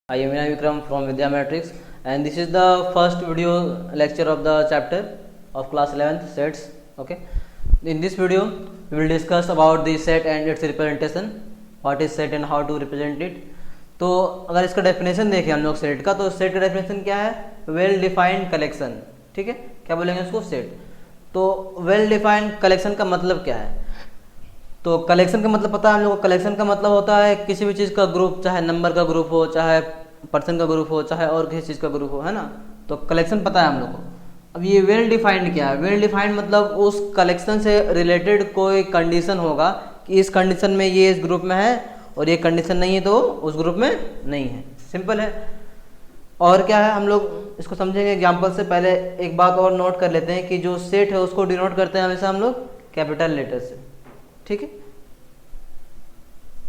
I am Vinay Vikram from Vidya Matrix, and this is the first video lecture of the chapter of class 11th sets. Okay, in this video we will discuss about the set and its representation, what is set and how to represent it. तो अगर इसका definition देखें हम लोग set का, तो set का definition क्या है? Well defined collection. ठीक है, क्या बोलेंगे उसको? सेट. तो वेल डिफाइंड कलेक्शन का मतलब क्या है? तो कलेक्शन का मतलब पता है हम लोग को. कलेक्शन का मतलब होता है किसी भी चीज़ का ग्रुप, चाहे नंबर का ग्रुप हो, चाहे पर्सन का ग्रुप हो, चाहे और किसी चीज़ का ग्रुप हो, है ना. तो कलेक्शन पता है हम लोग को. अब ये वेल डिफाइंड क्या है? वेल डिफाइंड मतलब उस कलेक्शन से रिलेटेड कोई कंडीशन होगा कि इस कंडीशन में ये इस ग्रुप में है और ये कंडीशन नहीं है तो उस ग्रुप में नहीं है. सिंपल है. और क्या है, हम लोग इसको समझेंगे एग्जाम्पल से. पहले एक बात और नोट कर लेते हैं कि जो सेट है उसको डिनोट करते हैं हमेशा हम लोग कैपिटल लेटर से. ठीक है,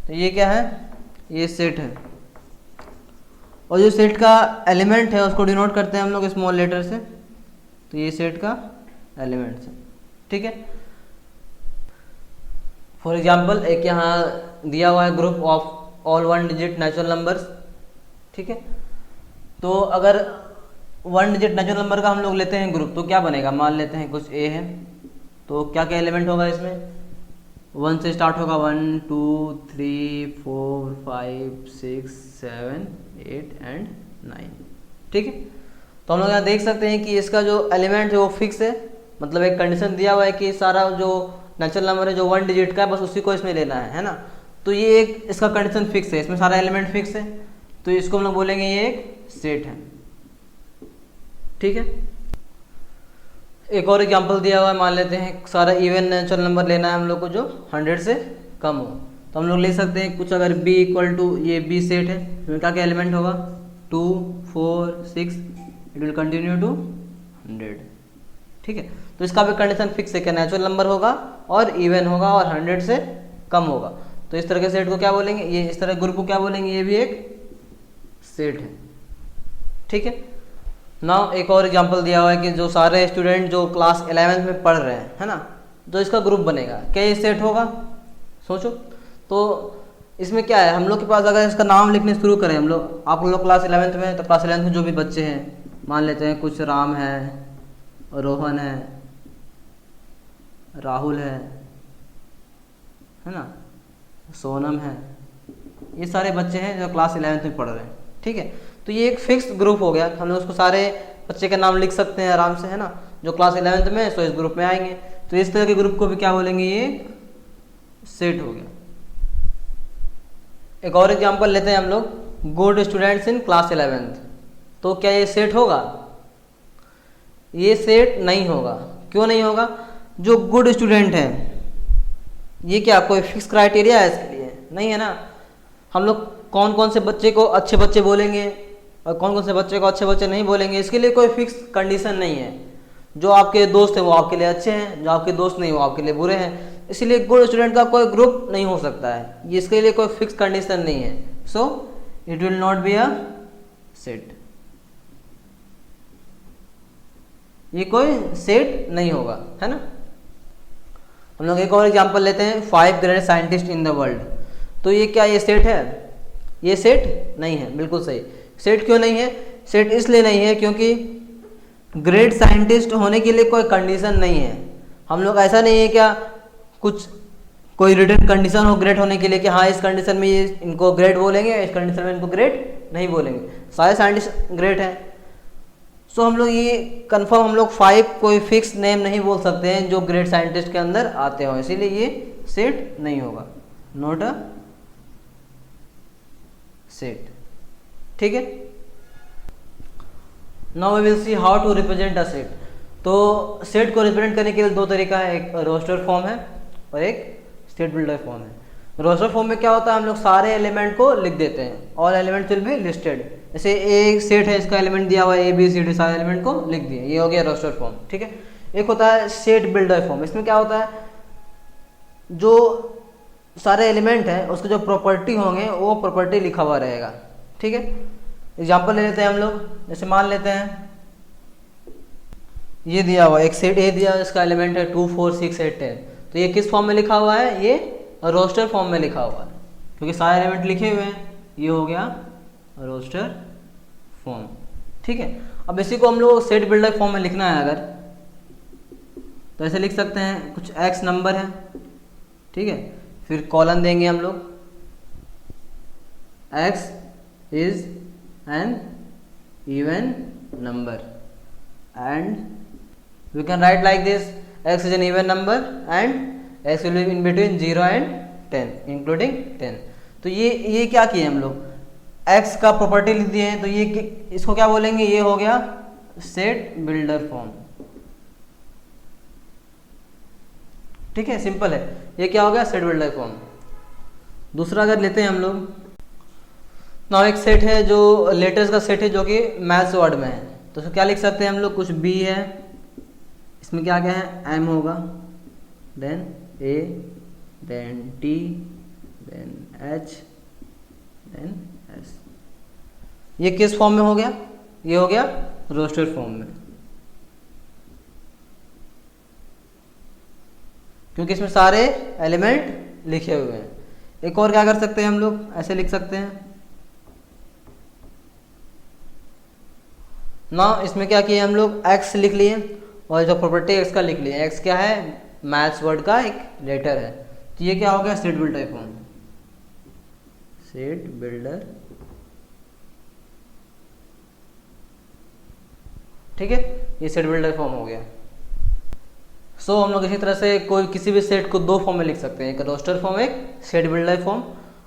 तो ये क्या है? ये सेट है. और जो सेट का एलिमेंट है उसको डिनोट करते हैं हम लोग स्मॉल लेटर से. तो ये सेट का एलिमेंट है. ठीक है. फॉर एग्जांपल एक यहाँ दिया हुआ है group of all one digit natural numbers. ठीक है, तो अगर वन डिजिट नेचुरल नंबर का हम लोग लेते हैं ग्रुप, तो क्या बनेगा? मान लेते हैं कुछ ए है, तो क्या क्या एलिमेंट होगा इसमें? 1 से स्टार्ट होगा 1 2 3 4 5 6 7 8 एंड 9. ठीक है, तो हम लोग यहाँ देख सकते हैं कि इसका जो एलिमेंट है वो फिक्स है. मतलब एक कंडीशन दिया हुआ है कि सारा जो नेचुरल नंबर है जो 1 डिजिट का है बस उसी को इसमें लेना है ना. तो ये एक इसका कंडीशन फिक्स है, इसमें सारा एलिमेंट फिक्स है, तो इसको हम लोग बोलेंगे ये एक सेट है. ठीक है, एक और एग्जांपल दिया हुआ है. मान लेते हैं सारा इवन नेचुरल नंबर लेना है हम लोग को जो 100 से कम हो. तो हम लोग ले सकते हैं कुछ, अगर b इक्वल टू ये b सेट है, इसमें क्या क्या एलिमेंट होगा? 2 4 6, इट विल कंटिन्यू टू 100. ठीक है, तो इसका भी कंडीशन फिक्स है कि नेचुरल नंबर होगा और इवन होगा और 100 से कम होगा. तो इस तरह के सेट को क्या बोलेंगे? ये इस तरह ग्रुप को क्या बोलेंगे? ये भी एक सेट है. ठीक है. नाउ एक और एग्जांपल दिया हुआ है कि जो सारे स्टूडेंट जो क्लास 11th में पढ़ रहे हैं, है ना, जो इसका ग्रुप बनेगा, क्या ये सेट होगा? सोचो. तो इसमें क्या है, हम लोग के पास अगर इसका नाम लिखने शुरू करें हम लोग, आप लोग क्लास 11th में, तो क्लास 11th में जो भी बच्चे हैं, मान लेते हैं कुछ राम है, रोहन है, राहुल है ना, सोनम है, ये सारे बच्चे हैं जो क्लास 11th में पढ़ रहे हैं. ठीक है, तो ये एक फिक्स ग्रुप हो गया. हम लोग उसको सारे बच्चे का नाम लिख सकते हैं आराम से, है ना, जो क्लास 11th में तो इस ग्रुप में आएंगे. तो इस तरह के ग्रुप को भी क्या बोलेंगे? ये सेट हो गया. एक और एग्जांपल लेते हैं हम लोग, good students in class 11th. तो क्या ये सेट होगा? ये सेट नहीं होगा. क्यों नहीं होगा? जो गुड स्टूडेंट है, ये क्या कोई फिक्स क्राइटेरिया है इसके लिए? नहीं है ना. हम लोग कौन कौन से बच्चे को अच्छे बच्चे बोलेंगे और कौन कौन से बच्चे को अच्छे बच्चे नहीं बोलेंगे, इसके लिए कोई फिक्स कंडीशन नहीं है. जो आपके दोस्त हैं वो आपके लिए अच्छे हैं, जो आपके दोस्त नहीं वो आपके लिए बुरे हैं. इसीलिए गुड स्टूडेंट का कोई ग्रुप नहीं हो सकता है. ये इसके लिए कोई फिक्स कंडीशन नहीं है. So it will not be a set. ये कोई सेट नहीं होगा, है ना. हम लोग एक और एग्जांपल लेते हैं, 5 great scientist in the world. तो ये क्या ये सेट है? ये सेट नहीं है. बिल्कुल सही. सेट क्यों नहीं है? सेट इसलिए नहीं है क्योंकि ग्रेट साइंटिस्ट होने के लिए कोई कंडीशन नहीं है. हम लोग ऐसा नहीं है क्या कुछ कोई रिटन कंडीशन हो ग्रेट होने के लिए कि हाँ इस कंडीशन में ये इनको ग्रेट बोलेंगे, इस कंडीशन में इनको ग्रेट नहीं बोलेंगे. सारे साइंटिस्ट ग्रेट हैं. सो हम लोग ये कंफर्म हम लोग 5 कोई फिक्स नेम नहीं बोल सकते हैं जो ग्रेट साइंटिस्ट के अंदर आते हो. इसीलिए ये सेट नहीं होगा. Not a set. ठीक है. Now we will see how to represent a set. तो सेट को रिप्रेजेंट करने के लिए दो तरीका है. एक रोस्टर फॉर्म है और एक स्टेट बिल्डर फॉर्म है. रोस्टर फॉर्म में क्या होता है, हम लोग सारे एलिमेंट को लिख देते हैं. All element will be listed. जैसे एक सेट है, इसका एलिमेंट दिया हुआ है ABCD, सारे एलिमेंट को लिख दिए. ये हो गया रोस्टर फॉर्म. ठीक है. एक होता है सेट बिल्डर फॉर्म. इसमें क्या होता है, जो सारे एलिमेंट हैं उसके जो प्रॉपर्टी होंगे वो प्रॉपर्टी लिखा हुआ रहेगा. ठीक है. एग्जांपल ले लेते हैं हम लोग. जैसे मान लेते हैं ये दिया हुआ एक सेट ए दिया, इसका एलिमेंट है 2 4 6 8 10. तो ये किस फॉर्म में लिखा हुआ है? ये रोस्टर फॉर्म में लिखा हुआ है क्योंकि सारे एलिमेंट लिखे हुए हैं. ये हो गया रोस्टर फॉर्म। ठीक है, अब इसी को हम लोग सेट बिल्डर फॉर्म में लिखना है अगर, तो ऐसे लिख सकते हैं, कुछ x नंबर है, ठीक है, फिर कॉलन देंगे हम लोग, x is an even number and we can write like this, x is an even number and x will be in between 0 and 10 including 10। तो ये क्या किए हम लोग, x का प्रॉपर्टी लिख दिए हैं, तो ये इसको क्या बोलेंगे, ये हो गया सेट बिल्डर फॉर्म। ठीक है, सिंपल है, ये क्या हो गया सेट बिल्डर फॉर्म। दूसरा अगर लेते हैं हम लोग, ना एक सेट है जो लेटर्स का सेट है जो कि मैथ्स वर्ड में है, तो क्या लिख सकते हैं हम लोग, कुछ b है, इसमें क्या क्या है, m होगा, then a, then t, then h, then s। ये किस फॉर्म में हो गया, ये हो गया रोस्टर फॉर्म में, क्योंकि इसमें सारे एलिमेंट लिखे हुए हैं। एक और क्या कर सकते हैं हम लोग, ऐसे लिख सकते हैं ना, इसमें क्या किए हम लोग, x लिख लिए और जो प्रॉपर्टी x का लिख लिए, x क्या है, मैथ्स वर्ड का एक लेटर है, तो ये क्या हो गया set builder form, set builder. ठीक है, ये सेट बिल्डर फॉर्म हो गया। सो हम लोग इसी तरह से कोई किसी भी सेट को दो फॉर्म में लिख सकते हैं, एक रोस्टर फॉर्म, एक set builder form.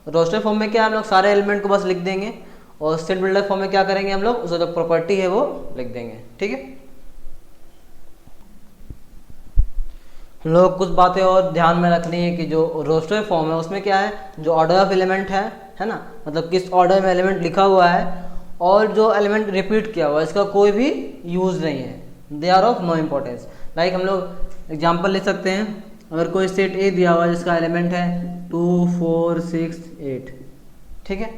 Roster form में क्या हम लोग सारे एलिमेंट को बस लिख देंगे, और सेट बिल्डर फॉर्म में क्या करेंगे हम लोग, उसका जो प्रॉपर्टी है वो लिख देंगे। ठीक है, हम लोग कुछ बातें और ध्यान में रखनी है कि जो रोस्टर फॉर्म है उसमें क्या है, जो ऑर्डर ऑफ एलिमेंट है ना, मतलब किस ऑर्डर में एलिमेंट लिखा हुआ है और जो एलिमेंट रिपीट किया हुआ है इसका कोई भी यूज नहीं है, they are of no importance. Like हम लोग एग्जाम्पल ले सकते हैं, अगर कोई सेट ए दिया हुआ है जिसका एलिमेंट है 2 4 6 8, ठीक है,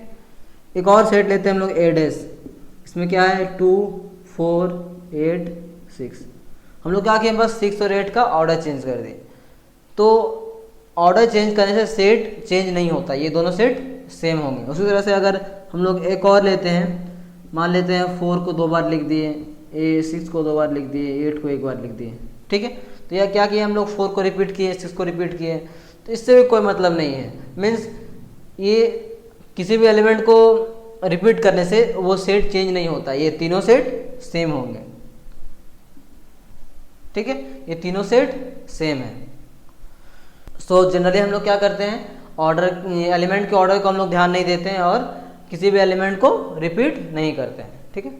एक और सेट लेते हैं हम लोग ए डैश, इसमें क्या है 2 4 8 6, हम लोग क्या किए बस 6 और 8 का ऑर्डर चेंज कर दिए। तो ऑर्डर चेंज करने से सेट चेंज नहीं होता, ये दोनों सेट सेम होंगे। उसी तरह से अगर हम लोग एक और लेते हैं, मान लेते हैं 4 को 2 बार लिख दिए, 6 को 2 बार लिख दिए, 8 को 1 बार लिख दिए, ठीक है, तो यह क्या किया हम लोग 4 को रिपीट किए, 6 को रिपीट किए, तो इससे भी कोई मतलब नहीं है। मीन्स ये किसी भी एलिमेंट को रिपीट करने से वो सेट चेंज नहीं होता, ये तीनों सेट सेम होंगे। ठीक है, ये तीनों सेट सेम है। सो जनरली हम लोग क्या करते हैं, ऑर्डर एलिमेंट के ऑर्डर को हम लोग ध्यान नहीं देते हैं और किसी भी एलिमेंट को रिपीट नहीं करते हैं। ठीक है,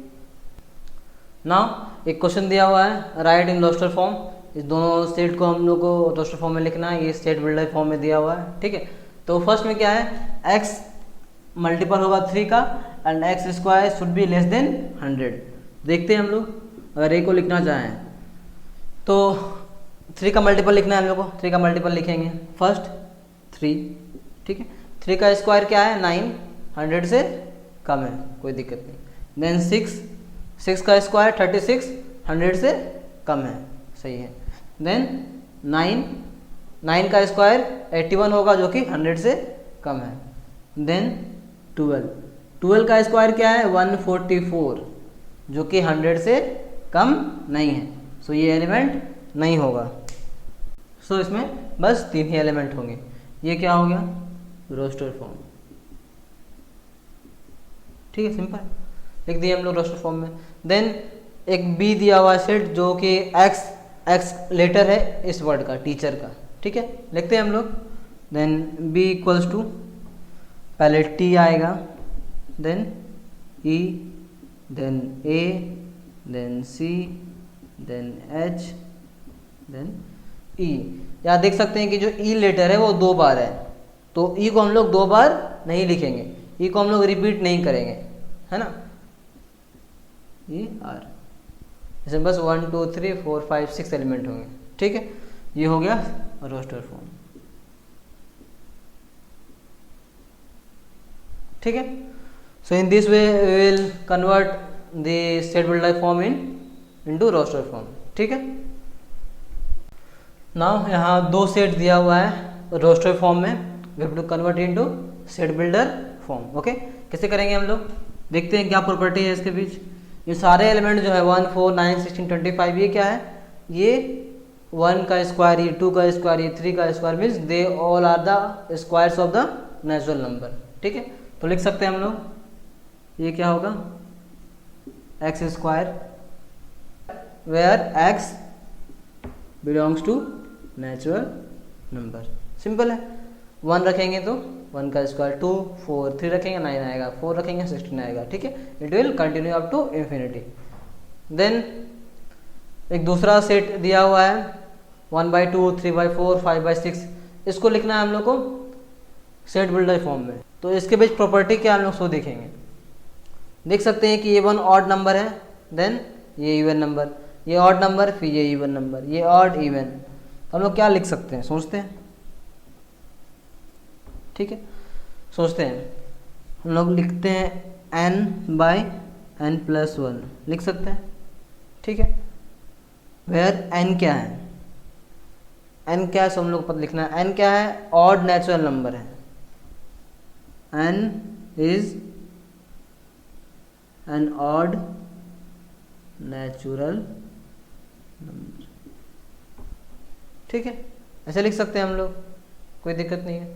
नाउ एक क्वेश्चन दिया हुआ है, राइट इन रोस्टर फॉर्म, इस दोनों सेट को हम लोग को रोस्टर फॉर्म में लिखना है, ये सेट बिल्डर फॉर्म में दिया हुआ है। ठीक है, तो फर्स्ट में क्या है, x मल्टीपल होगा 3 का and x square should be less than 100। देखते हैं हम लोग, अगर a को लिखना चाहें तो 3 का मल्टीपल लिखना है हम लोग को, 3 का मल्टीपल लिखेंगे, फर्स्ट 3, ठीक है, 3 का स्क्वायर क्या है 9, 100 से कम है, कोई दिक्कत नहीं। देन 6 का स्क्वायर 36, 100 से कम है, सही है। देन 9 का स्क्वायर 81 होगा जो कि 100 से कम है। देन 12 का स्क्वायर क्या है 144 जो कि 100 से कम नहीं है, सो ये एलिमेंट नहीं होगा। सो इसमें बस 3 ही एलिमेंट होंगे। ये क्या हो गया, रोस्टर फॉर्म। ठीक है, सिंपल लिख दिए हम लोग रोस्टर फॉर्म में। देन एक बी दिया हुआ सेट जो कि एक्स लेटर है इस वर्ड का, टीचर का। ठीक है, लिखते हैं हम लोग। देन बी इक्वल्स टू, पहले टी आएगा, देन ई, देन ए, देन सी, देन एच, देन ई। यहाँ देख सकते हैं कि जो ई लेटर है वो 2 बार है, तो ई को हम लोग 2 बार नहीं लिखेंगे, ई को हम लोग रिपीट नहीं करेंगे, है ना, ई आर। इसमें बस 1 2 3 4 5 6 एलिमेंट होंगे। ठीक है, ये हो गया रोस्टर फॉर्म। ठीक है, so in this way we will convert the set builder form into roster form. ठीक है, नाउ यहाँ 2 सेट दिया हुआ है रोस्टर फॉर्म में, we have to convert into set builder form. Okay, कैसे करेंगे हम लोग, देखते हैं क्या प्रॉपर्टी है इसके बीच। ये सारे एलिमेंट जो है 1, 4, 9, 16, 25 ये क्या है, ये 1 का स्क्वायर, ये 2 का स्क्वायर, ये 3 का square means they all are the squares of the natural number. ठीक है, तो लिख सकते हैं हम लोग ये क्या होगा, x square where x belongs to natural number. Simple है, 1 रखेंगे तो 1 का स्क्वायर, 2, 4, 3 रखेंगे 9 आएगा, 4 रखेंगे 16 आएगा। ठीक है, it will continue up to infinity. Then एक दूसरा सेट दिया हुआ है 1/2, 3/4, 5/6, इसको लिखना है हम लोग को सेट बिल्डर फॉर्म में। तो इसके बीच प्रॉपर्टी क्या हम लोग सो देखेंगे, देख सकते हैं कि ये 1 ऑड नंबर है, देन ये इवन नंबर, ये ऑड नंबर, फिर ये इवन नंबर, ये ऑड इवन। हम लोग क्या लिख सकते हैं, सोचते हैं। ठीक है, सोचते हैं, हम लोग लिखते हैं n/n+1 लिख सकते हैं। ठीक है, वेयर n क्या है, n क्या है सो हम लोग को पता लिखना है। n क्या है, ऑड नेचुरल नंबर है, n is an odd natural number. ठीक है, ऐसे लिख सकते हैं हम लोग, कोई दिक्कत नहीं है।